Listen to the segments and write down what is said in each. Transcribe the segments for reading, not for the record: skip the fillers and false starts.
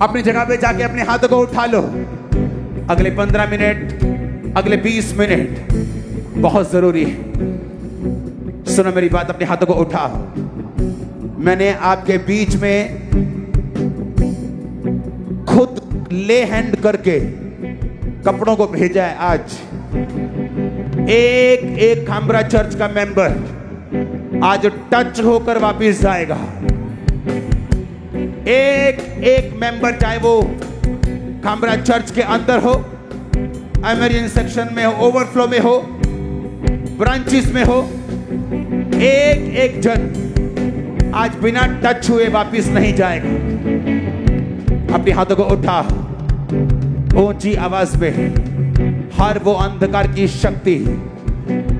अपनी जगह पे जाके अपने हाथों को उठा लो। अगले 15 मिनट, अगले 20 मिनट बहुत जरूरी है। सुनो मेरी बात, अपने हाथों को उठाओ। मैंने आपके बीच में खुद ले हैंड करके कपड़ों को भेजा है। आज एक एक खामरा चर्च का मेंबर आज टच होकर वापस जाएगा। एक एक मेंबर, चाहे वो खामरा चर्च के अंदर हो, इमरजेंसी सेक्शन में हो, ओवरफ्लो में हो, ब्रांचेस में हो, एक एक जन आज बिना टच हुए वापस नहीं जाएगा। अपने हाथों को उठा, ऊंची आवाज में हर वो अंधकार की शक्ति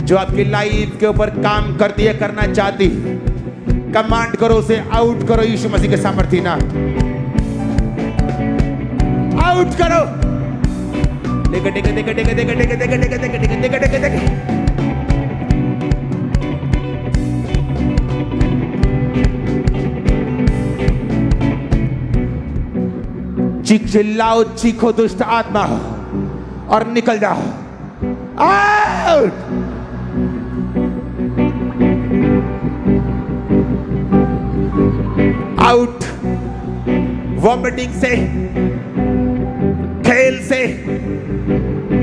जो आपकी लाइफ के ऊपर काम करती है, करना चाहती, कमांड करो, उसे आउट करो यीशु मसीह के सामर्थ्य नाम। आउट करो। देखे देखे देखे देखे देखे देखे देखे देखे देखे देखे देखे देखे चीख, चिल्लाओ, चीखो दुष्ट आत्मा और निकल जाओ। आउट। आउट। वॉमिटिंग से, खेल से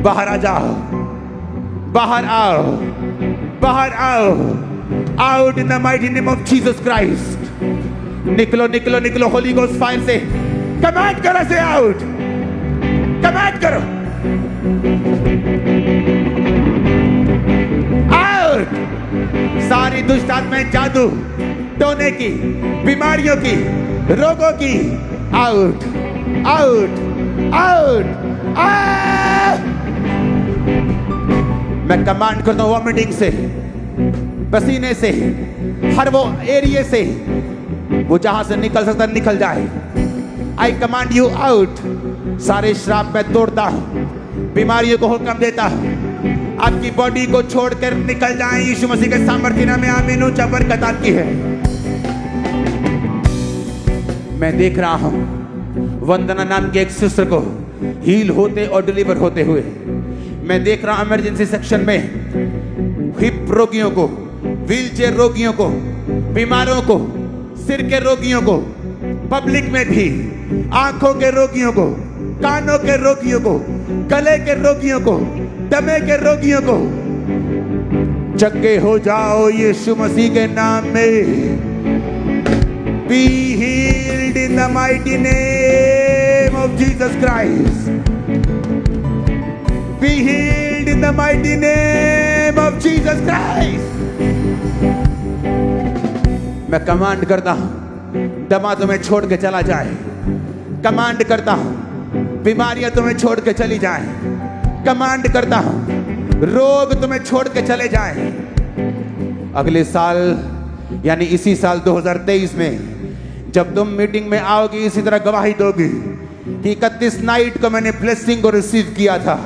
बाहर आ जाओ। बाहर आओ, बाहर आओ। Out in the mighty name of Jesus Christ. निकलो निकलो निकलो होली गोस्ट फायर से। कमांड करो से आउट। कमांड करो आउट। सारी दुष्ट आत्माएं, जादू टोने की, बीमारियों की, रोगों की, आउट आउट आउट आउट। मैं कमांड करता हूं वॉमिटिंग से, पसीने से, हर वो एरिया से, वो जहां से निकल सकता निकल जाए। आई कमांड यू आउट। सारे श्राप मैं तोड़ता हूं, बीमारियों को हुक्म देता हूं, आपकी बॉडी को छोड़कर निकल जाएं यीशु मसीह के सामर्थ्य नाम में। आमीन। ऊंचा बरकत आपकी है। मैं देख रहा हूं वंदना नाम के एक सिस्टर को हील होते और डिलीवर होते हुए। मैं देख रहा हूं इमरजेंसी सेक्शन में हिप रोगियों को, व्हीलचेयर रोगियों को, बीमारों को, सिर के रोगियों को, पब्लिक में भी आंखों के रोगियों को, कानों के रोगियों को, गले के रोगियों को, दमे के रोगियों को चंगे हो जाओ यीशु मसीह के नाम में। Be healed in the mighty name of Jesus Christ. Be healed in the mighty name of Jesus Christ. मैं कमांड करता हूं दमा तुम्हें छोड़ के चला जाए। कमांड करता हूं बीमारियां तुम्हें छोड़ के चली जाए। कमांड करता हूं रोग तुम्हें छोड़ के चले जाए। अगले साल यानी इसी साल 2023 में जब तुम मीटिंग में आओगी, इसी तरह गवाही दोगी कि 31 नाइट को मैंने ब्लेसिंग को रिसीव किया था।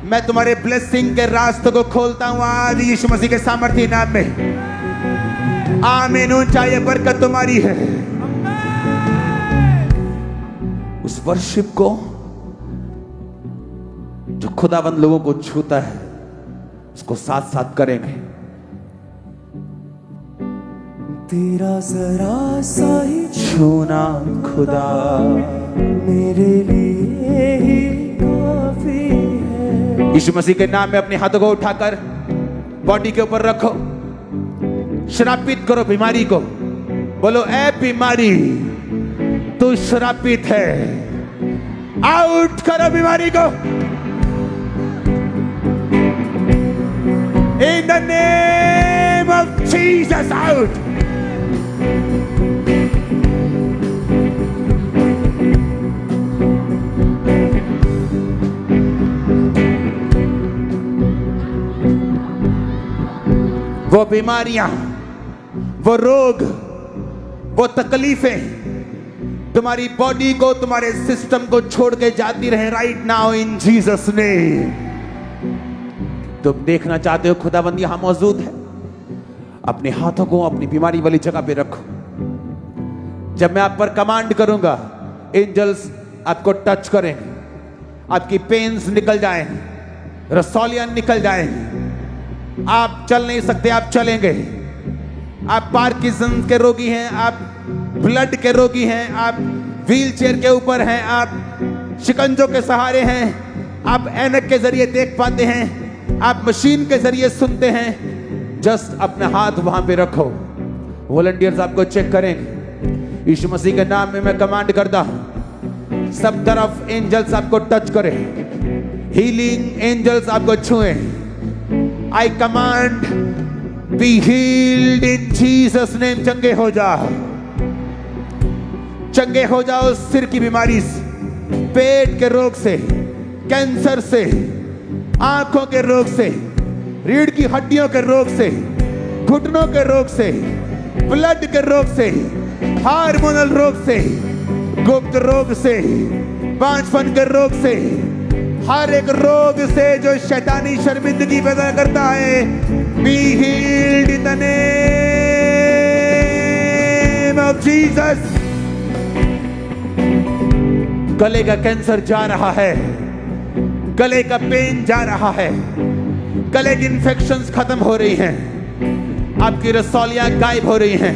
मैं तुम्हारे ब्लेसिंग के रास्तों को खोलता हूं आज यीशु मसीह के सामर्थ्य नाम में। आमीन। ऊंचा ये बरकत तुम्हारी है। उस वर्शिप को जो खुदावंद लोगों को छूता है, उसको साथ साथ करेंगे। तेरा जरा सा ही छूना खुदा मेरे लिए ही काफी है। यीशु मसीह के नाम में अपने हाथों को उठाकर बॉडी के ऊपर रखो। श्रापित करो बीमारी को। बोलो, ए बीमारी तू श्रापित है। आउट करो बीमारी को in the name of Jesus. Out. वो बीमारियां, वो रोग, वो तकलीफें तुम्हारी बॉडी को, तुम्हारे सिस्टम को छोड़ के जाती रहे right now in Jesus name. तुम देखना चाहते हो खुदाबंद यहां मौजूद है, अपने हाथों को अपनी बीमारी वाली जगह पे रखो। जब मैं आप पर कमांड करूंगा एंजल्स आपको टच करेंगे, आपकी पेन्स निकल जाएंगे, रसौलियां निकल जाएंगी, आप चल नहीं सकते, आप चलेंगे। आप पार्किंसन के रोगी हैं, आप ब्लड के रोगी हैं, आप व्हील चेयर के ऊपर हैं, आप शिकंजों के सहारे हैं, आप ऐनक के जरिए देख पाते हैं, आप मशीन के जरिए सुनते हैं। जस्ट अपना हाथ वहां पे रखो, वॉलंटियर्स आपको चेक करेंगे। यीशु मसीह के नाम में मैं कमांड करता हूं, सब तरफ एंजल्स आपको टच करें, हीलिंग एंजल्स आपको छुएं। I command be healed in Jesus name. चंगे हो जाओ, चंगे हो जाओ सिर की बीमारी से, पेट के रोग से, कैंसर से, आंखों के रोग से, रीढ़ की हड्डियों के रोग से, घुटनों के रोग से, ब्लड के रोग से, हार्मोनल रोग से, गुप्त रोग से, बांझपन के रोग से, हर एक रोग से जो शैतानी शर्मिंदगी पैदा करता है, B healed in the name of Jesus. गले का कैंसर जा रहा है, गले का पेन जा रहा है, गले की इंफेक्शंस खत्म हो रही हैं, आपकी रसौलियां गायब हो रही हैं,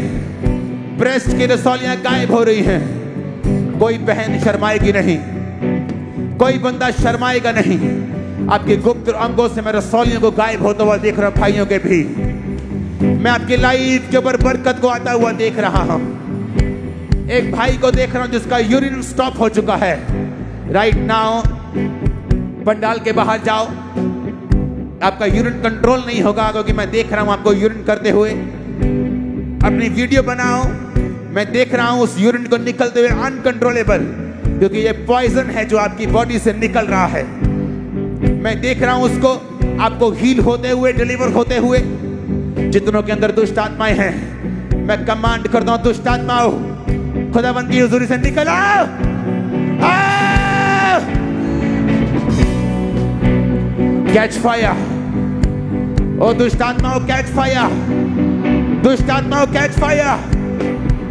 ब्रेस्ट की रसौलियां गायब हो रही हैं। कोई बहन शर्माएगी नहीं, कोई बंदा शर्माएगा नहीं। आपके गुप्त अंगों से मैं रसौलियों को गायब होता हुआ देख रहा हूं, भाइयों के भी। मैं आपकी लाइफ के ऊपर बरकत को आता हुआ देख रहा हूं। एक भाई को देख रहा हूं जिसका यूरिन स्टॉप हो चुका है। राइट नाउ पंडाल के बाहर जाओ, आपका यूरिन कंट्रोल नहीं होगा, क्योंकि मैं देख रहा हूं आपको यूरिन करते हुए। अपनी वीडियो बनाओ, मैं देख रहा हूं उस यूरिन को निकलते हुए अनकंट्रोलेबल, क्योंकि ये पॉइजन है जो आपकी बॉडी से निकल रहा है। मैं देख रहा हूं उसको, आपको हील होते हुए, डिलीवर होते हुए। जितनों के अंदर दुष्ट आत्माएं हैं, मैं कमांड करता हूं, दुष्ट आत्माओं खुदावंद की हुजूरी से निकल आओ, आओ। कैच फायर, ओ दुष्ट आत्माओं कैच फायर, दुष्ट आत्माओं कैच फायर,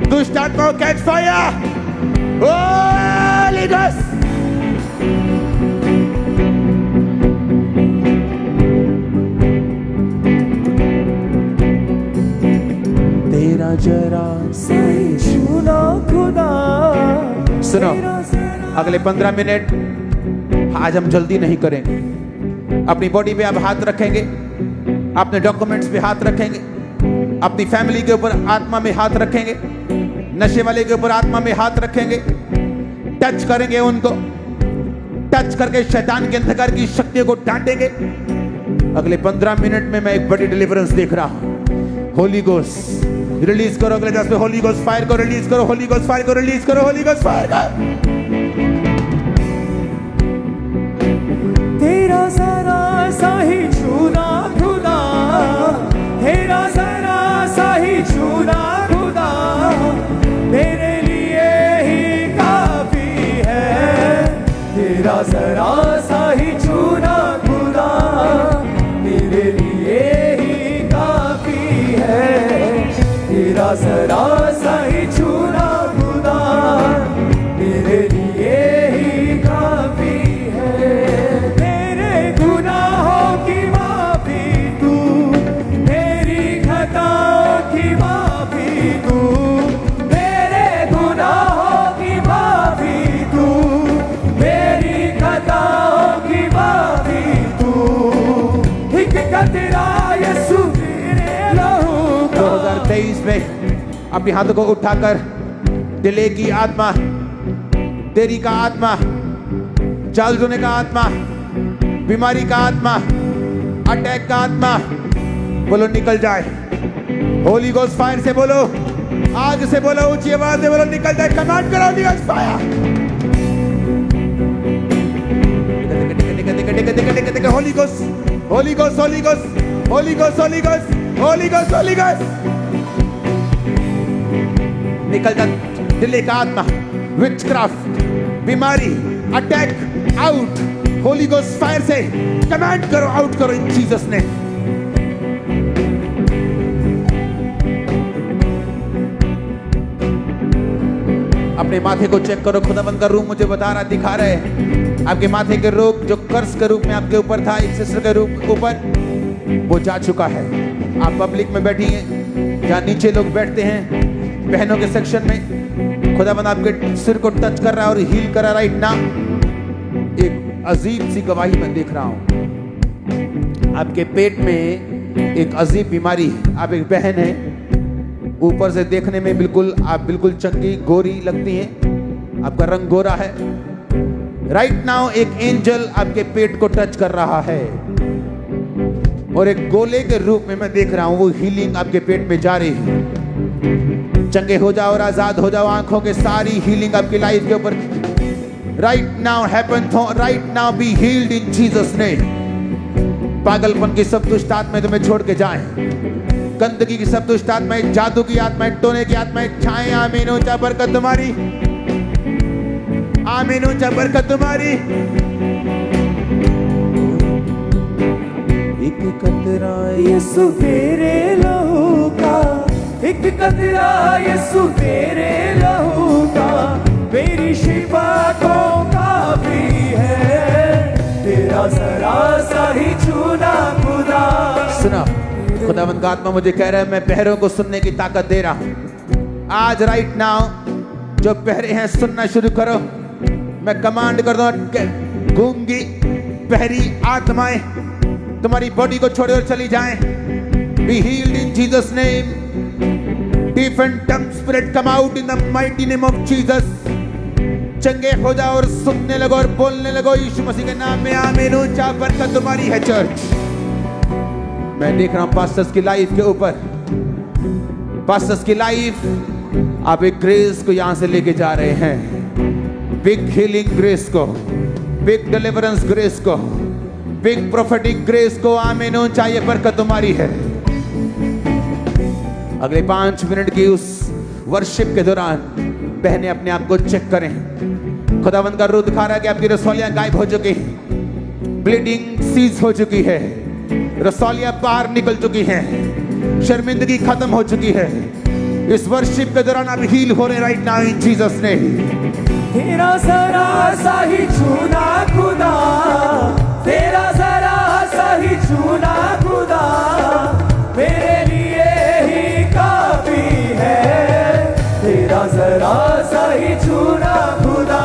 दुष्ट आत्माओं कैच फायर। होली घोस्ट, तेरा जरा सही छूना खुदा। सुनो, अगले 15 मिनट आज हम जल्दी नहीं करेंगे। अपनी बॉडी पे आप हाथ रखेंगे, अपने डॉक्यूमेंट्स पे हाथ रखेंगे, अपनी फैमिली के ऊपर आत्मा में हाथ रखेंगे, नशे वाले के ऊपर आत्मा में हाथ रखेंगे, टच करेंगे उनको, टच करके शैतान के अंधकार की शक्तियों को डांटेंगे। अगले 15 मिनट में मैं एक बड़ी डिलीवरेंस देख रहा हूं। होली गोस्ट रिलीज करो, अगले 10 पे होली गोस्ट फायर को रिलीज करो, होली गोस्ट फायर को रिलीज करो, होली गोस्ट फायर करो। तेरा जरा सा ही छूना खुदा, तेरा जरा सा ही छूना खुदा, मेरे लिए ही काफी है। तेरा जरा सा ही छूना खुदा, मेरे लिए ही काफी है। तेरा जरा सा ही छूना खुदा, मेरे लिए ही काफी है। मेरे गुनाहों की माफी तू, मेरी खताओं की माफी तू, मेरे गुनाहों की माफी तू, मेरी खताओं की माफी तू। एक कतरा यीशु तेरे लहू का। 2023 में अपने हाथों को उठाकर डिले की आत्मा, देरी का आत्मा, चाल जोने का आत्मा, बीमारी का आत्मा, अटैक का आत्मा, बोलो निकल जाए। होली गोस्ट फायर से बोलो, आग से बोलो, ऊंची आवाज से बोलो निकल जाए। कमांड करो Holi ghost fire. Holi ghost, Holi ghost, Holi ghost, Holi ghost, Holi ghost, Holi ghost, Holi ghost. निकल जा दिल्ली का आत्मा, विचक्राफ्ट, बीमारी, attack out. Holi ghost fire से कमांड करो, आउट करो इन जीसस ने। अपने माथे को चेक करो। खुदाबंद का रूम मुझे बता रहा, दिखा रहा है आपके माथे के रोग जो कर्ज के रूप में आपके ऊपर था, एक सिस्टर के रूप ऊपर, वो जा चुका है। आप पब्लिक में बैठी हैं, जहाँ नीचे लोग बैठते हैं बहनों के सेक्शन में, खुदाबंद आपके सिर को टच कर रहा है और हील कर रहा है राइट नाउ। एक अजीब सी गवाही मैं देख रहा हूं। आपके पेट में एक अजीब बीमारी है। आप एक बहन है, ऊपर से देखने में आप बिल्कुल चंगी गोरी लगती हैं, आपका रंग गोरा है। राइट नाउ एक एंजल आपके पेट को टच कर रहा है और एक गोले के रूप में मैं देख रहा हूं वो हीलिंग आपके पेट में जा रही है। चंगे हो जाओ और आजाद हो जाओ, आंखों के सारी हीलिंग आपकी लाइफ के ऊपर right now happen, right now B healed in Jesus name. पागलपन की सब दुष्ट आत्माएं तुम्हें छोड़ के जाएं, गंदगी की सब दुष्ट आत्माएं, जादू की आत्माएं, टोने की आत्माएं छाएं। आमीन। ऊंचा बरकत तुम्हारी, आमीन। ऊंचा बरकत तुम्हारी। एक कतरा यीशु तेरे लहू का, एक कतरा यीशु तेरे लहू का, मेरी शिफा को काफी है। तेरा जरा सा ही छूना खुदा। सुना, खुदावंद का आत्मा मुझे कह रहा है मैं पहरों को सुनने की ताकत दे रहा हूं। आज राइट नाउ जो पहरे हैं सुनना शुरू करो। मैं कमांड कर दूं, गूंगी पहरी आत्माएं तुम्हारी बॉडी को छोड़ चली जाएं। Be healed in Jesus name. Deaf and dumb spirit come out in the mighty name of Jesus. चंगे हो जाओ और सुनने लगो और बोलने लगो यीशु मसीह के नाम में। आमीन। ऊंचा बरकत तुम्हारी है चर्च। मैं देख रहा हूं पास्टर्स की लाइफ के ऊपर, पास्टर्स की लाइफ, आप एक ग्रेस को यहां से लेके जा रहे हैं। बिग हीलिंग ग्रेस को, बिग डिलीवरेंस ग्रेस को, बिग प्रोफेटिक ग्रेस को। आमीन। ऊंचा ये बरकत तुम्हारी है। अगले 5 मिनट की उस वर्शिप के दौरान बहनें अपने आप को चेक करें। खुदावंद का रूह दिखा रहा है कि आपकी रसौलियां गायब हो चुकी हैं, ब्लीडिंग सीज हो चुकी है, रसौलियां बाहर निकल चुकी हैं, शर्मिंदगी खत्म हो चुकी है। इस वर्शिप के दौरान आप हील हो रहे right now in Jesus name. तेरा जरा सा ही छूना खुदा, तेरा जरा सा ही छूना खुदा, मेरे लिए ही काफी है। तेरा जरा सा ही छूना खुदा,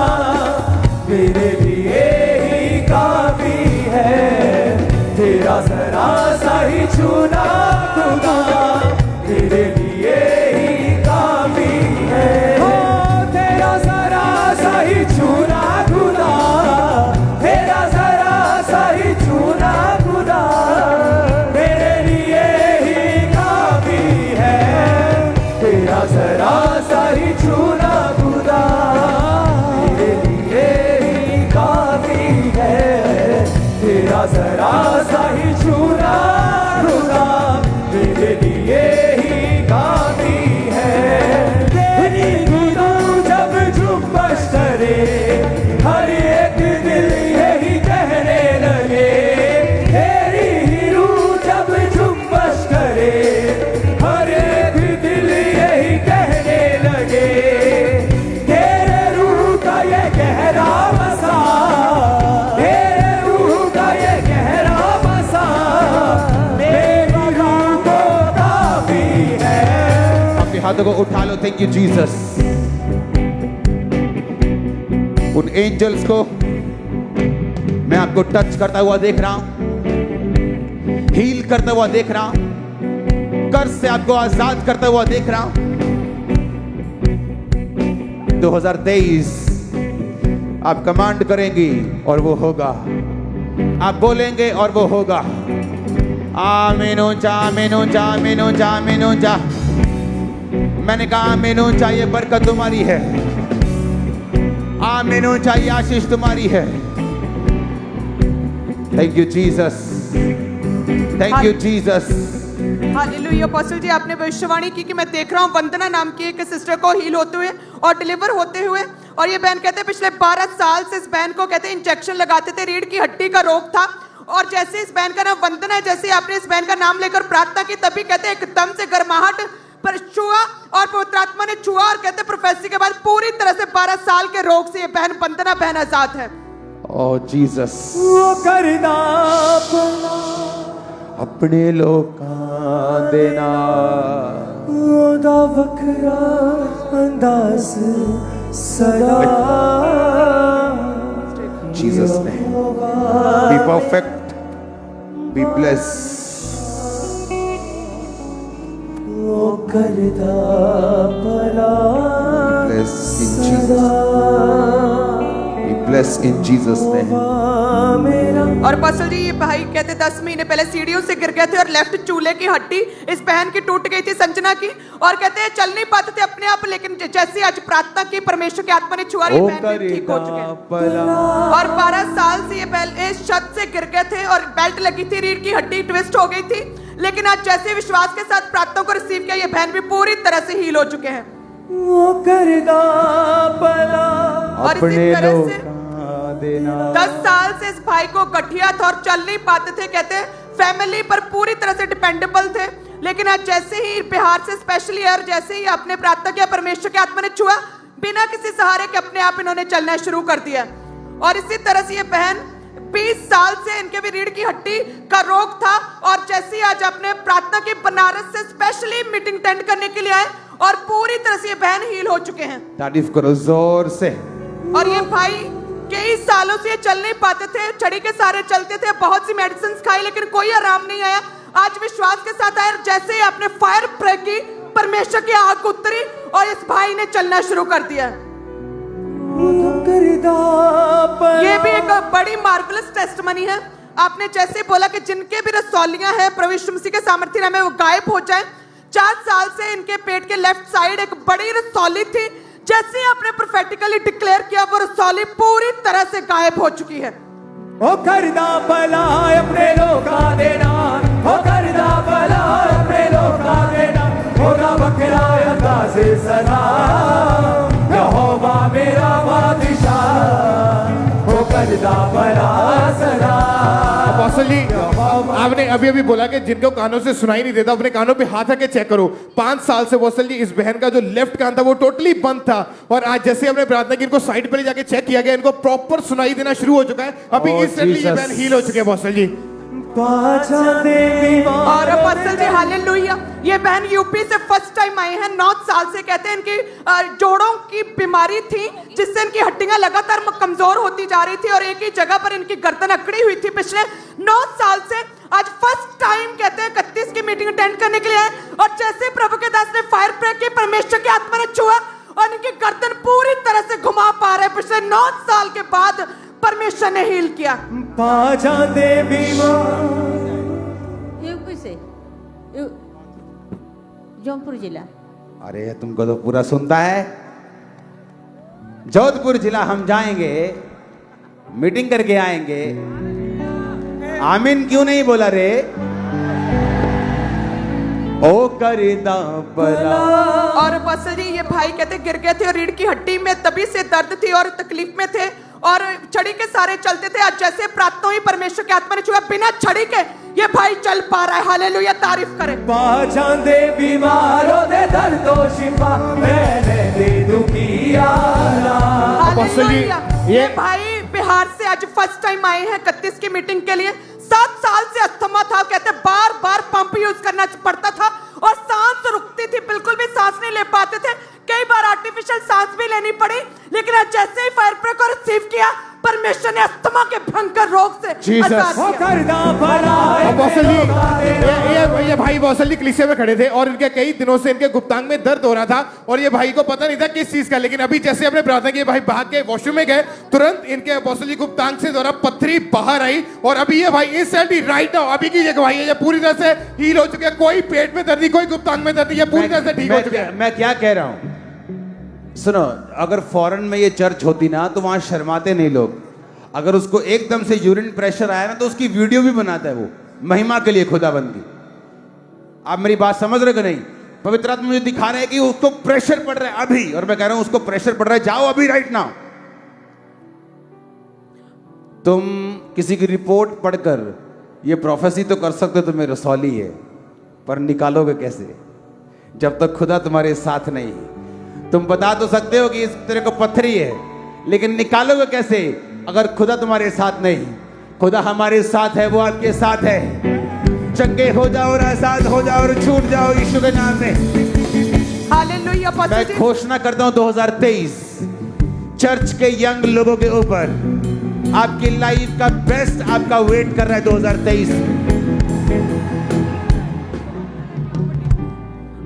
मेरे लिए ही काफी है। तेरा जरा सा ही छूना खुदा, मेरे लिए ही काफी है। हो तेरा जरा सा ही छूना खुदा, तेरा जरा सा ही छूना खुदा, मेरे लिए ही काफी है। तेरा जरा सा ही छूना खुदा, मेरे लिए ही काफी है। तेरा जरा सा ही छूना खुदा, मेरे लिए ही काफी है। तेरी गुरु जब जुम्बश करे, हर एक दिल यही कहने लगे। तेरी ही रूह जब जुम्बश करे, हर एक दिल यही कहने लगे। तेरे रूह का ये गहरा बसा, तेरे रूह का ये गहरा बसा, मेरी रूह को काफी है। अपने हाथों को उठा लो। Thank you Jesus. उन एंजल्स को मैं आपको टच करता हुआ देख रहा हूं, हील करता हुआ देख रहा हूं, कर्ज से आपको आजाद करता हुआ देख रहा हूं। 2023 आप कमांड करेंगी और वो होगा, आप बोलेंगे और वो होगा। आमीन। ऊंचा, आमीन। ऊंचा, आमीन। ऊंचा, आमीन। ऊंचा। मैंने कहा आमीन। ऊंचा ये बरकत तुम्हारी है। आमीन। ऊंचा ये आशीष तुम्हारी है। Thank you Jesus, thank you Jesus. Hallelujah. Apostle ji आपने भविष्यवाणी की कि मैं देख रहा हूँ वंदना नाम की एक सिस्टर को हील होते हुए और डिलीवर होते हुए। और ये बहन कहते हैं पिछले 12 साल से इस बहन को कहते हैं इंजेक्शन लगाते थे, रीढ़ की हड्डी का रोग था। और जैसे इस बहन का नाम वंदना है, जैसे आपने इस बहन का नाम लेकर प्रार्थना की, तभी कहते हैं एकदम से गर्माहट पर छुआ और पवित्र आत्मा ने छुआ और कहते प्रोफेसी के बाद पूरी तरह से 12 साल के रोग से ये बहन वंदना बहन आजाद है। ओ जीसस, वो करदा भला अपने लोकां दे नाल ओदा वखरा अंदाज सदा Jesus name. Be perfect, be blessed. वो करदा भला Blessed in Jesus. Be blessed in Jesus name. मेरा और पास्टर जी ये भाई कहते 10 महीने पहले सीढ़ियों से गिर गए थे और लेफ्ट चूल्हे की हड्डी इस बहन की टूट गई थी संजना की, और कहते हैं चल नहीं पाते थे अपने आप, लेकिन जैसे आज प्रार्थना की परमेश्वर की आत्मा ने छुआ, ये ओ बहन भी ठीक हो चुके हैं। भला और 12 साल से ये बेल्ट इस छत से गिर गए थे और बेल्ट लगी थी, रीढ़ की हड्डी ट्विस्ट हो गई थी, लेकिन आज जैसे विश्वास के साथ प्रार्थना को रिसीव किया, ये बहन भी पूरी तरह से हील हो चुके हैं। वो करदा भला और इसी अपने तरह से लोकां दे नाल 10 साल से इस भाई को गठिया था और चल नहीं पाते थे, कहते फैमिली पर पूरी तरह से डिपेंडेबल थे, लेकिन आज जैसे ही बिहार से स्पेशली एयर जैसे ही आपने प्रार्थना किया, परमेश्वर की आत्मा ने छुआ, बिना किसी सहारे के अपने आप इन्होंने चलना शुरू कर दिया। और इसी तरह से ये बहन 20 साल से इनके भी रीढ़ की हड्डी का रोग था, और जैसे ही आज आपने प्रार्थना की बनारस से स्पेशली मीटिंग अटेंड करने के लिए आए और पूरी तरह से ये बहन हील हो चुके हैं। तारीफ करो जोर से। और ये भाई कई सालों से ये चल नहीं पाते थे, छड़ी के सहारे चलते थे, बहुत सी मेडिसिन खाई लेकिन कोई आराम नहीं आया। आज विश्वास के साथ आए, जैसे ही आपने फायर प्रे की, परमेश्वर की आग उतरी और इस भाई ने चलना शुरू कर दिया। वो करदा भला ये भी एक बड़ी मार्वलस टेस्टमनी है। आपने जैसे बोला कि जिनके भी रसौलियां हैं प्रभु यीशु मसीह के सामर्थ्य में वो गायब हो जाए। 4 साल से इनके पेट के लेफ्ट साइड एक बड़ी रसौली थी, जैसे ही आपने प्रोफेटिकली डिक्लेयर किया वो रसौली पूरी तरह से गायब हो चुकी है। वो करदा भला अपने लोकां दे नाल, वो करदा भला अपने लोकां दे नाल ओदा वखरा अंदाज सदा यहोवा मेरा बादशाह, वो करदा भला सदा। अपोस्टल जी, आपने अभी अभी बोला कि जिनको कानों से सुनाई नहीं देता अपने कानों पे हाथ रख के चेक करो। 5 साल से अपोस्टल जी इस बहन का जो लेफ्ट कान था वो टोटली बंद था, और आज जैसे हमने प्रार्थना की इनको साइड पे ले जाके चेक किया गया, इनको प्रॉपर सुनाई देना शुरू हो चुका है। अभी Oh, इंस्टेंटली ये Jesus. बहन हील हो चुके हैं अपोस्टल जी। बाजा दे और अपोस्टल जी हालेलुया, ये बहन यूपी से फर्स्ट टाइम आई है। 9 साल से कहते हैं इनकी जोड़ों की बीमारी थी, जिससे इनकी हड्डियां लगातार कमजोर होती जा रही थी और एक ही जगह पर इनकी गर्दन अकड़ी हुई थी पिछले 9 साल से। आज फर्स्ट टाइम कहते हैं 31 की मीटिंग अटेंड करने के लिए आए, और जैसे प्रभु के दास ने फायर प्रे की, परमेश्वर की आत्मा ने छुआ और इनकी गर्दन पूरी तरह से घुमा पा रहे। पिछले 9 साल के बाद परमेश्वर ने हील किया। बाजा दे बीमार यूपी से जौनपुर जिला। अरे तुमको तो पूरा सुनता है। जोधपुर जिला हम जाएंगे, मीटिंग करके आएंगे। आमीन क्यों नहीं बोला रे? ओ करदा भला। और बस जी ये भाई कहते गिर गए थे और रीढ़ की हड्डी में तभी से दर्द थी और तकलीफ में थे और छड़ी के सारे चलते थे। आज जैसे प्रार्थना हुई, परमेश्वर की आत्मा ने छुआ, बिना छड़ी के ये भाई चल पा रहा है। हालेलुया, तारीफ करें। बाजा दे बीमारों दे दर्दों शिफा, मैंने दे दुखी आला। अपोस्टल जी, हालेलुया। ये भाई बिहार से आज फर्स्ट टाइम आए हैं 31 की मीटिंग के लिए। 7 साल से अस्थमा था, कहते बार बार पंप यूज करना पड़ता था और सांस रुकती थी, बिल्कुल भी सांस नहीं ले पाते थे। कई बार आर्टिफिशियल सांस भी लेनी पड़ी, लेकिन आज जैसे ही फायर प्रे को रिसीव किया, परमेश्वर ने अस्थमा के भयंकर रोग से आजाद वो किया। करदा भला अपोस्टल जी, ये भाई अपोस्टल जी कलीसिया में खड़े थे और इनके कई दिनों से इनके गुप्तांग में दर्द हो रहा था और ये भाई को पता नहीं था किस चीज का, लेकिन अभी जैसे हमने प्रार्थना की, भाई भाग के वॉशरूम में गए, तुरंत इनके अपोस्टल जी गुप्तांग से द्वारा पथरी बाहर आई और अभी ये भाई इंस्टेंटली राइट नाउ अभी की भाई ये पूरी तरह से हील हो चुके हैं। कोई पेट में दर्द नहीं, कोई गुप्तांग में दर्द नहीं, ये पूरी तरह से ठीक हो चुके हैं। मैं क्या कह रहा हूं, सुनो, अगर फॉरेन में ये चर्च होती ना तो वहां शर्माते नहीं लोग। अगर उसको एकदम से यूरिन प्रेशर आया ना तो उसकी वीडियो भी बनाता है वो, महिमा के लिए, खुदाबंद की। आप मेरी बात समझ रहे हो कि नहीं? पवित्र आत्मा मुझे दिखा रहे हैं कि उसको प्रेशर पड़ रहा है अभी, और मैं कह रहा हूं उसको प्रेशर पड़ रहा है, जाओ अभी राइट नाउ। तुम किसी की रिपोर्ट पढ़कर ये प्रोफेसी तो कर सकते हो तुम्हें रसौली है, पर निकालोगे कैसे? जब तक खुदा तुम्हारे साथ नहीं। तुम बता तो सकते हो कि इस तेरे को पत्थरी है, लेकिन निकालोगे कैसे अगर खुदा तुम्हारे साथ नहीं। खुदा हमारे साथ है, वो आपके साथ है। चंगे हो जाओ और आजाद हो जाओ और छूट जाओ यीशु के नाम में। हालेलुया अपोस्टल मैं जी। घोषणा करता हूं 2023 चर्च के यंग लोगों के ऊपर आपकी लाइफ का बेस्ट आपका वेट कर रहा है 2023।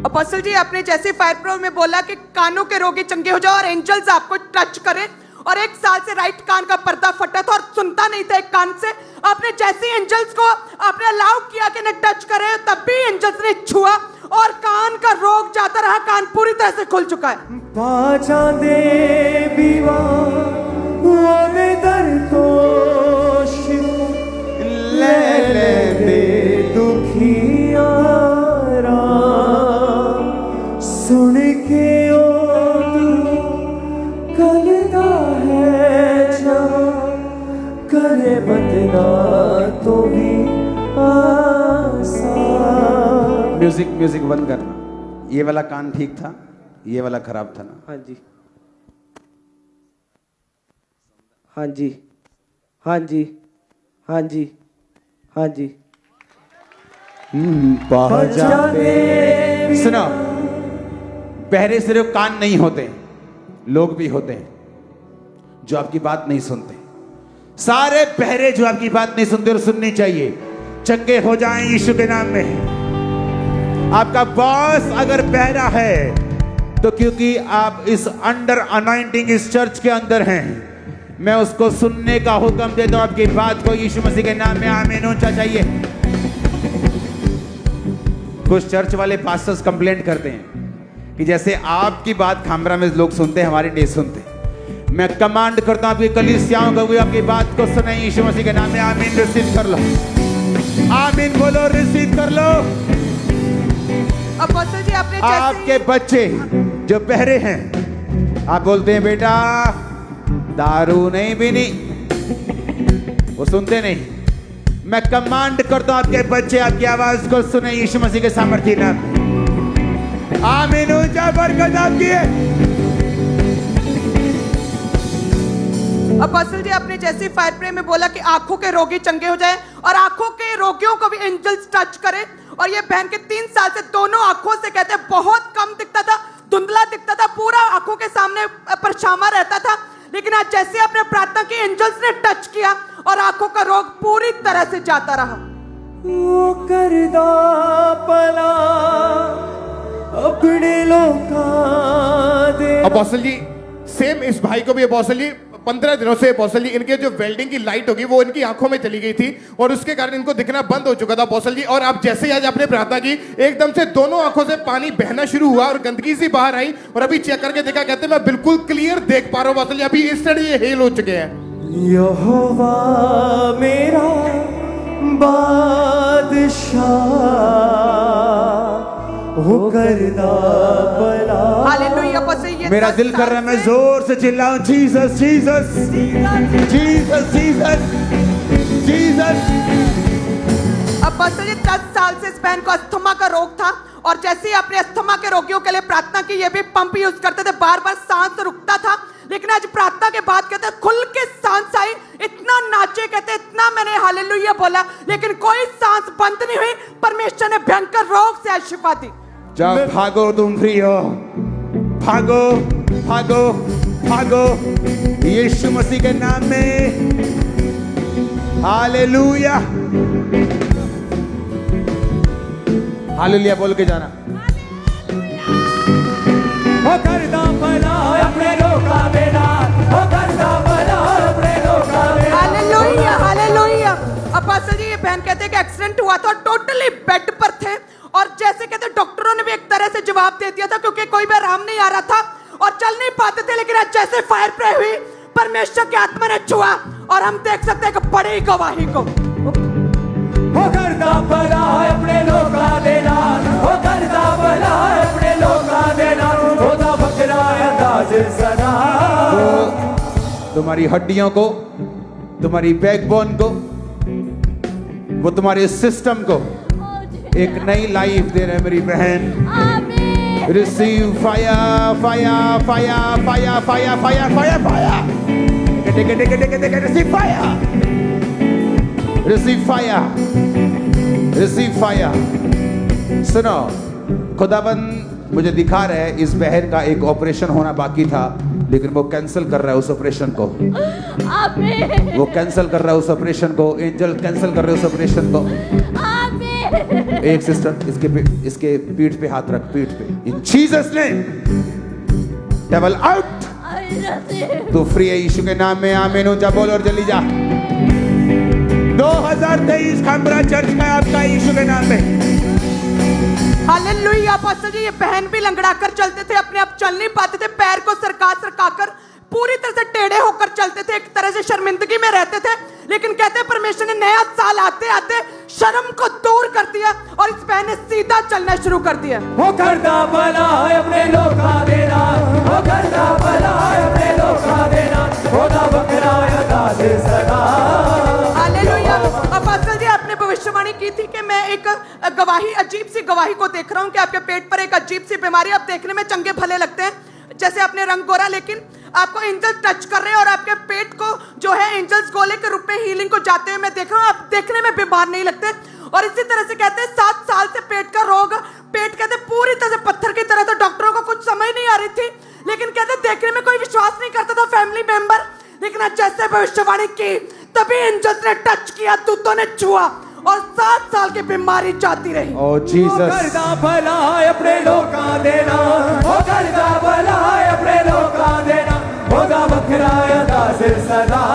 अपोस्टल जी, आपने जैसे फायर प्रो में बोला कि कानों के रोगी चंगे हो जाओ और एंजल्स आपको टच करें, और 1 साल से राइट कान का पर्दा फटा था और सुनता नहीं था एक कान से। आपने जैसे एंजल्स को आपने अलाउ किया कि न टच करे, तब भी एंजल्स ने छुआ और कान का रोग जाता रहा, कान पूरी तरह से खुल चुका है। पाचा दे बीवा ओदे दर्दोश ले ले दे दुखियारा सुन के ओ कलदा है जा करे बदना तो भी आसा। म्यूजिक बंद करना। ये वाला कान ठीक था, ये वाला खराब था ना। हाँ जी, हाँ जी, हाँ जी, हाँ जी, हाँ जी। सुनो, बहरे सिर्फ कान नहीं होते, लोग भी होते हैं जो आपकी बात नहीं सुनते। सारे बहरे जो आपकी बात नहीं सुनते और सुननी चाहिए, चंगे हो जाएं यीशु के नाम में। आपका बॉस अगर बहरा है तो क्योंकि आप इस अंडर अनॉइंटिंग इस चर्च के अंदर हैं, मैं उसको सुनने का हुक्म देता हूं आपकी बात को यीशु मसीह के नाम में। आमीन ऊंचा चाहिए। कुछ चर्च वाले पास्टर्स कंप्लेंट करते हैं कि जैसे आपकी बात खामरा में लोग सुनते हैं, हमारी नहीं सुनते। मैं कमांड करता हूं आपकी कलीसियाओं को भी आपकी बात को सुने यीशु मसीह के नाम में। आमीन रिसीव कर लो, आमीन बोलो, रिसीव कर लो। अपोस्टल जी, आपने आपके बच्चे जो बहरे हैं, आप बोलते हैं बेटा दारू नहीं पीनी, वो सुनते नहीं। मैं कमांड करता हूं आपके बच्चे आपकी आवाज को सुने यीशु मसीह के सामर्थ्य नाम में। आमीन ऊंचा बरकत आपकी है। अपोस्टल जी, आपने जैसे फायर प्रे में बोला कि आंखों के रोगी चंगे हो जाए और आंखों के रोगियों को भी एंजल्स टच करें, और ये बहन के 3 साल से दोनों आंखों से कहते हैं बहुत कम दिखता था, धुंधला दिखता था, पूरा आंखों के सामने परछावा रहता था। लेकिन आज जैसे आपने प्रार्थना की, एंजल्स ने टच किया और आंखों का रोग पूरी तरह से जाता रहा। वो करदा पला अपने लोका दे। अपोस्टल जी, सेम इस भाई को भी अपोस्टल जी 15 दिनों से अपोस्टल जी इनके जो वेल्डिंग की लाइट होगी वो इनकी आंखों में चली गई थी और उसके कारण इनको दिखना बंद हो चुका था अपोस्टल जी। और आप जैसे ही आज आपने प्रार्थना की, एकदम से दोनों आंखों से पानी बहना शुरू हुआ और गंदगी सी बाहर आई, और अभी चेक करके देखा, कहते मैं बिल्कुल क्लियर देख पा रहा हूं अपोस्टल जी। अभी इस तरह ये हेल हो चुके हैं। यहोवा मेरा बादशाह हो करदा भला। हालेलुया। बस ये मेरा दिल कर रहा है मैं जोर से चिल्लाऊं, Jesus Jesus Jesus Jesus Jesus. अब बस ये 10 साल से इस बहन को अस्थमा का रोग था, और जैसे ही आपने अस्थमा के रोगियों के लिए प्रार्थना की, ये भी पंप यूज करते थे, बार बार सांस रुकता था। लेकिन आज प्रार्थना के बाद कहते खुल के सांस आई, इतना नाचे, कहते इतना मैंने हालेलुया बोला, लेकिन कोई सांस बंद नहीं हुई। परमेश्वर ने भयंकर रोग से आज शिफा दी। जब भागो तुम फ्री हो, भागो भागो भागो यीशु मसीह के नाम में। हालेलुया हालेलुया बोल के जाना। हो करदा भला अपने लोका देना, हो करदा भला अपने लोका देना। Hallelujah hallelujah. अपोस्टल जी, ये बहन कहते हैं कि एक्सीडेंट हुआ था और टोटली बेड पर थे, और जैसे कहते डॉक्टरों ने भी एक तरह से जवाब दे दिया था क्योंकि कोई भी आराम नहीं आ रहा था और चल नहीं पाते थे। लेकिन आज जैसे फायर प्रे हुई, परमेश्वर की आत्मा ने छुआ और हम देख सकते हैं कि बड़ी गवाही को। हो करदा भला अपने लोका देना, हो करदा भला अपने लोका देना। होदा बकरा अंदाज सदा। तुम्हारी हड्डियों को, तुम्हारी बैकबोन को, वो तुम्हारे सिस्टम को एक नई लाइफ दे रहे हैं मेरी बहन। Receive fire, fire, fire, fire, fire, fire, fire, fire. Receive fire. Receive fire. Receive fire. सुनो, खुदाबंद मुझे दिखा रहा है इस बहन का एक ऑपरेशन होना बाकी था, लेकिन वो कैंसिल कर रहा है उस ऑपरेशन को। आमीन वो कैंसिल कर रहा है उस ऑपरेशन को। एंजल कैंसिल कर रहे हैं उस ऑपरेशन को। आमीन एक सिस्टर इसके पीठ पे हाथ रख, पीठ पे। इन जीसस नेम, डेविल आउट। तू फ्री है यीशु के नाम में। आमीन। ऊंचा बोल और जल्दी जा। 2023 खामरा चर्च में आपका यीशु के नाम में। हालेलुया। अपोस्टल जी, ये बहन भी लंगड़ा कर चलते थे, अपने आप चल नहीं पाते थे, पैर को सरका कर पूरी तरह से टेढ़े होकर चलते थे, एक तरह से शर्मिंदगी में रहते थे। लेकिन कहते हैं परमेश्वर ने नया साल आते आते शर्म को दूर कर दिया और इस बहन ने सीधा चलना शुरू कर दिया। वो करदा भला है अपने लोका देना, वो करदा भला है अपने लोका देना, ओदा बकरा अदा से सदा। हालेलुया। अपोस्टल जी, आपने भविष्यवाणी की थी कि मैं एक गवाही, अजीब सी गवाही को देख रहा हूँ कि आपके पेट पर एक अजीब सी बीमारी, आप देखने में चंगे भले लगते हैं, जैसे आपने रंग गोरा, लेकिन आपको एंजल टच कर रहे हैं और आपके पेट को जो है एंजल्स गोले के रूप में हीलिंग को जाते हुए मैं देख रहा हूँ। आप देखने में बीमार नहीं लगते। और इसी तरह से कहते हैं 7 साल से पेट का रोग, पेट कहते पूरी तरह से पत्थर की तरह था, डॉक्टरों को कुछ समझ नहीं आ रही थी, लेकिन कहते देखने में कोई विश्वास नहीं करता था फैमिली मेंबर। लेकिन आज जैसे भविष्यवाणी की तभी एंजल्स ने टच किया, दूतों ने छुआ और 7 साल की बीमारी जाती रही। ओ वो जीसस। करदा भला है अपने लोका देना, वो करदा भला है अपने लोका देना, ओदा बकरा अदा से सदा।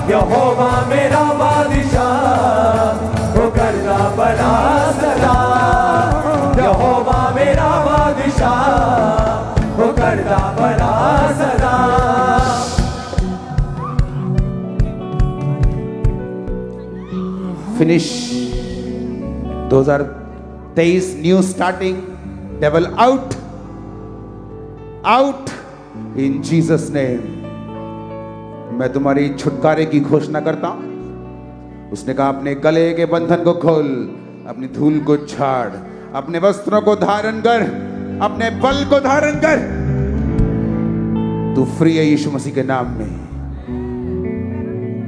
यहोवा मेरा बादशाह, वो करदा भला सदा। यहोवा मेरा बादशाह, वो करदा भला सदा। Finish 2023 new starting. Devil out, out in Jesus name. मैं तुम्हारी छुटकारे की घोषणा करता हूं। उसने कहा अपने गले के बंधन को खोल, अपनी धूल को झाड़, अपने वस्त्रों को धारण कर, अपने बल को धारण कर। तू फ्री है यीशु मसीह के नाम में।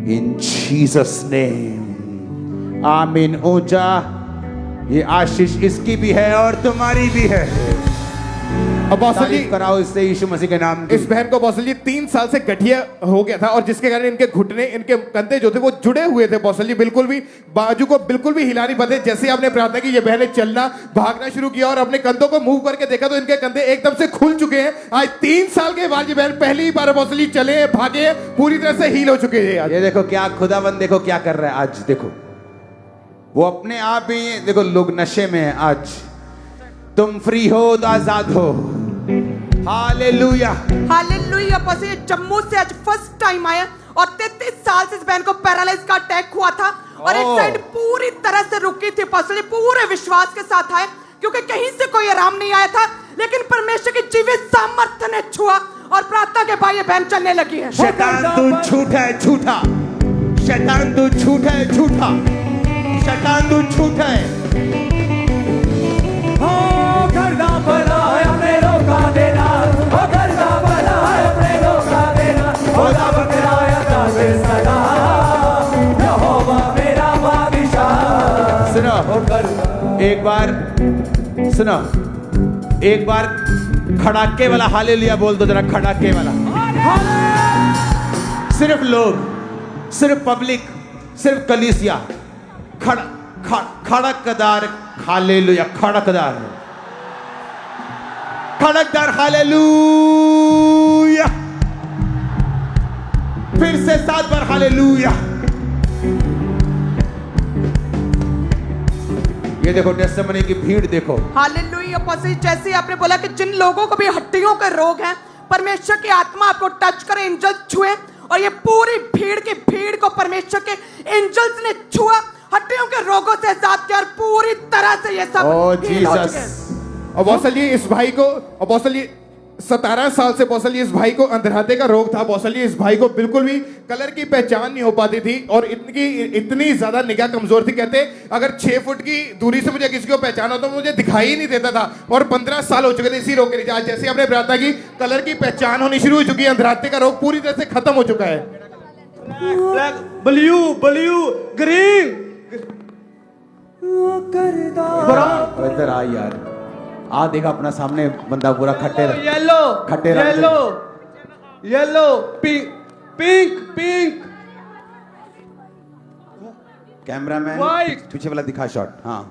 इन जीसस नेम। आमीन। ऊंचा। ये आशीष इसकी भी है और तुम्हारी भी है। अपोस्टल जी, तारीफ कराओ इससे यीशु मसीह के नाम की। इस बहन को अपोस्टल जी 3 साल से गठिया हो गया था और जिसके कारण इनके घुटने, इनके कंधे जो थे वो जुड़े हुए थे। अपोस्टल जी बिल्कुल भी बाजू को बिल्कुल भी हिला नहीं पाते। जैसे आपने प्रार्थना की, ये बहन ने चलना, भागना शुरू किया और अपने कंधों को मूव करके देखा तो इनके कंधे एकदम से खुल चुके हैं। आज 3 साल के बाद ये बहन पहली बार अपोस्टल जी चले, भागे, पूरी तरह से हील हो चुके हैं। आज ये देखो क्या खुदाबंद, देखो क्या कर रहा है आज। देखो वो अपने आप ही, देखो लोग नशे में हैं। आज तुम फ्री हो तो आजाद हो। हालेलुया। हालेलुया। बस ये जम्मू से आज फर्स्ट टाइम आया और 33 साल से इस बहन को पैरालाइज का अटैक हुआ था और एक साइड पूरी तरह से रुकी थी। पसली पूरे विश्वास के साथ आए क्योंकि कहीं से कोई आराम नहीं आया था, लेकिन परमेश्वर की जीवित सामर्थ्य ने छुआ और प्रार्थना के बाद ये बहन चलने लगी है। शैतान तू झूठा है, झूठा। शैतान तू झूठा है, झूठा। शैतान तू झूठा है। हो करदा भला है अपने लोका देना, हो करदा भला है अपने लोका देना, ओदा बकरा अदा से सदा। यहोवा मेरा बादशाह। सुनो, हो करदा। एक बार सुनो, एक बार खड़ाके वाला हालेलुया बोल दो जरा। खड़ाके वाला। सिर्फ लोग, सिर्फ पब्लिक, सिर्फ कलीसिया। खड़कदार हालेलुया। खड़कदार, खड़कदार हालेलुया। फिर से 7 बार हालेलुया। ये देखो टेस्टिमनी की भीड़ देखो। हालेलुया। अपोस्टल, जैसे आपने बोला कि जिन लोगों को भी हड्डियों के रोग हैं, परमेश्वर की आत्मा आपको टच करे, एंजल छुए और ये पूरी भीड़ की भीड़ को परमेश्वर के एंजल्स ने छुआ, हड्डियों के रोगों से आजाद किया और पूरी तरह से ये सब ओ heal हो चुके हैं। जीसस। अपोस्टल जी इस भाई को, अपोस्टल जी 17 साल से बौसल जी इस भाई को अंधराते का रोग था। बौसल जी इस भाई को बिल्कुल भी कलर की पहचान नहीं हो पाती थी और इतनी ज्यादा निगाह कमजोर थी। कहते अगर 6 फुट की दूरी से मुझे किसी को पहचाना तो मुझे दिखाई ही नहीं देता था। और 15 साल हो चुके थे इसी रोग के नीचे। आज जैसे आपने प्रार्थना की कलर की पहचान होनी शुरू हो चुकी है, अंधराते का रोग पूरी तरह से खत्म हो चुका है। ब्लू ब्लू ग्रीन इधर आ यार, आ देखा अपना सामने बंदा पूरा खट्टे येलो खट्टे रंग से। Yellow yellow pink pink pink cameraman White. पीछे वाला दिखा शॉट। हाँ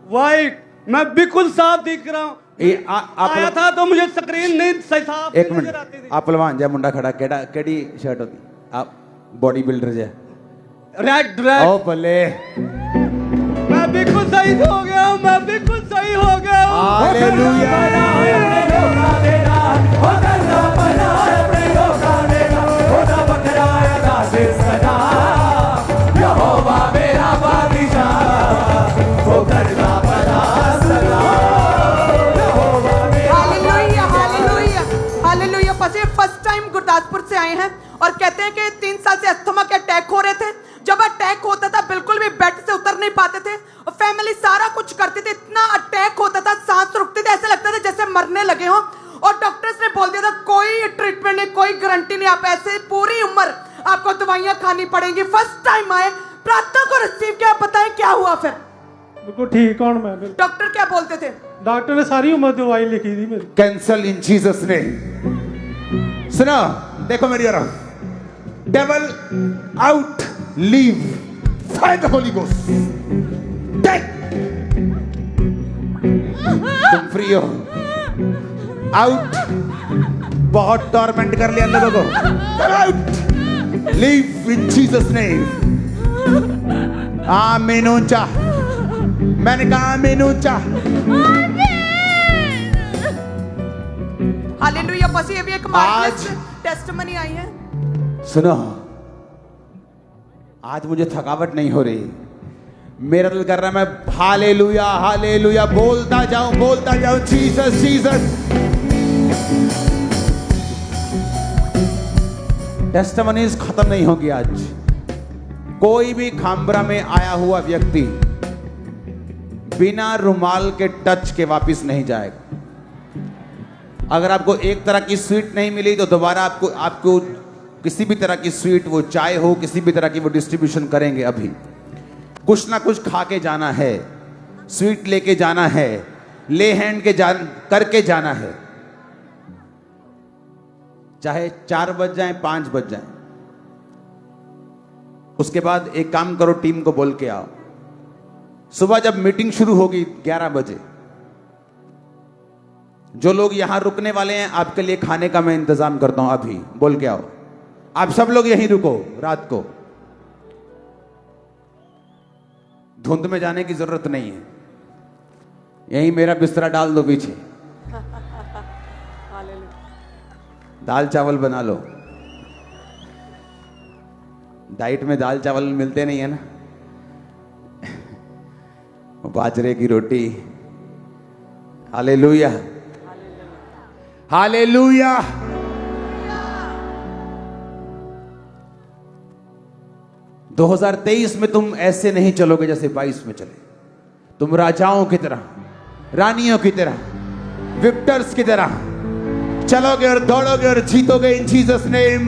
वाइट। मैं बिल्कुल साफ दिख रहा हूँ। ये आप आया था तो मुझे स्क्रीन नहीं सही साफ एक नजर मिनट, आती थी। आप पहलवान जय मुंडा खड़ा केड़ा केड़ी शर्ट होती आप बॉडी बिल्डर जय रेड रेड। ओ भले मैं बिल्कुल सही हो गया हूँ, मैं बिल्कुल सही हो गया हूँ। Hallelujah. Hallelujah hallelujah hallelujah. First time Gurdaspur से आए हैं और कहते हैं कि 3 साल से अस्थमा के अटैक हो रहे थे। जब अटैक होता था बिल्कुल भी बेड से उतर नहीं पाते थे और फैमिली सारा कुछ करती थी। इतना अटैक होता था, सांस रुकती थी, ऐसे लगता था जैसे मरने लगे हो। और डॉक्टर्स ने बोल दिया था कोई ट्रीटमेंट नहीं, कोई गारंटी नहीं, आप ऐसे पूरी उम्र आपको दवाइयां खानी पड़ेंगी। फर्स्ट टाइम आए, प्रार्थना को रिसीव किया, बताएं क्या हुआ फिर? बिल्कुल ठीक हूं मैं। बिल्कुल डॉक्टर क्या बोलते थे? डॉक्टर ने सारी उम्र दवाई लिखी थी मेरी। Cancel in Jesus name. सुनो देखो मेरी तरफ, devil out, leave, fire the holy ghost, take. तुम फ्री हो, आउट। बहुत टॉर्मेंट कर लिया लोगों को, out, leave in Jesus name. आमीन ऊंचा, मैंने कहा आमीन ऊंचा। हालेलुया। बस ये भी एक मार्वलस टेस्टिमनी आई है। सुनो, आज मुझे थकावट नहीं हो रही, मेरा दिल कर रहा है मैं हालेलुया हालेलुया बोलता जाऊं जीसस जीसस। टेस्टिमनीज खत्म नहीं होगी आज। कोई भी खामबरा में आया हुआ व्यक्ति बिना रुमाल के टच के वापस नहीं जाएगा। अगर आपको एक तरह की स्वीट नहीं मिली तो दोबारा आपको किसी भी तरह की स्वीट, वो चाय हो, किसी भी तरह की वो डिस्ट्रीब्यूशन करेंगे। अभी कुछ ना कुछ खा के जाना है, स्वीट लेके जाना है, ले हैंड के करके जाना है, चाहे 4 बज जाए 5 बज जाए। उसके बाद एक काम करो, टीम को बोल के आओ, सुबह जब मीटिंग शुरू होगी 11 बजे, जो लोग यहां रुकने वाले हैं आपके लिए खाने का मैं इंतजाम करता हूं। अभी बोल के आओ, आप सब लोग यहीं रुको। रात को धुंध में जाने की जरूरत नहीं है, यहीं मेरा बिस्तरा डाल दो पीछे, दाल चावल बना लो। डाइट में दाल चावल मिलते नहीं है ना, बाजरे की रोटी। Hallelujah hallelujah. दो 2023 में तुम ऐसे नहीं चलोगे जैसे 22 में चले। तुम राजाओं की तरह, रानियों की तरह, विक्टर्स की तरह चलोगे और दौड़ोगे और जीतोगे इन जीसस नेम।